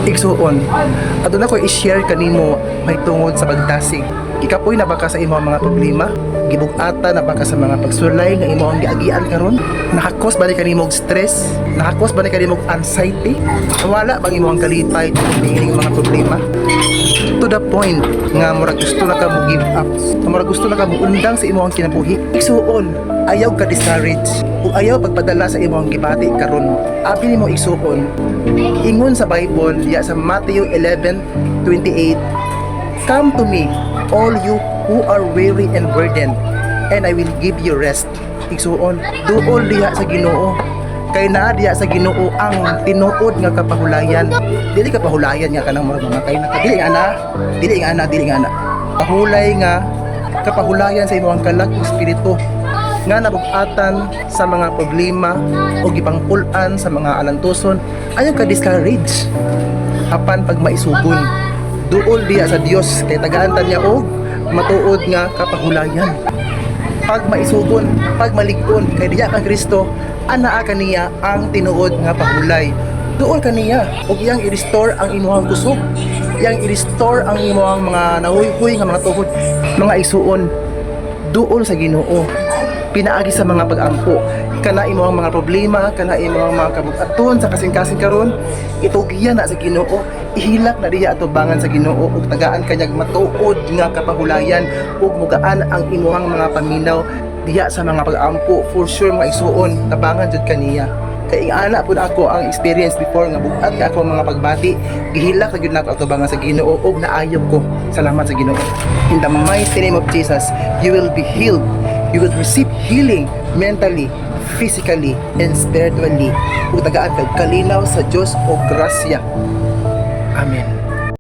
Igsuon, aduna ko i-share kanimo may tungod sa pagdasig. Ikapoy na baka sa imong mga problema, gibug-ata na baka sa mga pagsulay nga imong giagian karon, nakakos ba ni kanimo og stress, nakakos ba ni kanimo og anxiety, wala bang imong kalipay tungod ning mga problema? To the point nga murag gusto na ka mo give up, murag gusto na ka mo undang sa imong kinabuhi. Igsuon, ayaw ka discourage ug ayaw pagpadala sa imong gibati karon. Abi nimo igsuon, ingon sa Bible ya sa Matthew 11:28, "Come to me, all you who are weary and burdened, and I will give you rest." Igsuon, duol diha sa Ginoo. Kay naa diha sa Ginoo ang tinuod nga kapahulayan. Dili kapahulayan nga kanang murag mamatay na ka. Dili nga ana. Pahulay nga kapahulayan sa imong kalak-ong espiritu nga nabug-atan sa mga problema o gipangpul-an sa mga alantuson. Ayaw ka discourage apan pag maisubon. Duol diya sa Dios kay tagaan ta niya og matuod nga kapahulayan. Pag maisubon, pag malig-on kay diya kang Kristo, anaa kaniya ang tinuod nga pahulay. Duol kaniya og iyang i-restore ang imong kusog, iyang i-restore ang imong mga nahuy-huy nga mga tuhod. Mga isuon, duol sa Ginoo, pinaagi sa mga pag-ampo kana imong mga problema, kana imong mga kabug-aton sa kasing-kasing karon, itugiyan na sa Ginoo, ihilak na diya atubangan sa Ginoo ug tagaan kanyang matuod nga kapahulayan ug mugaan ang imong mga paminaw diya sa mga pag-ampo. For sure mga isuon, tabangan jud kaniya. Kay ana pud ako ang experience before nga bugat ka ako mga pagbati, gihilak na gyud nako atubangan sa Ginoo ug naayop ko. Salamat sa Ginoo. In the mighty name of Jesus, you will be healed. You will receive healing mentally, physically, and spiritually. Ug tagaan kag kalinaw sa Dios o grasya. Amen.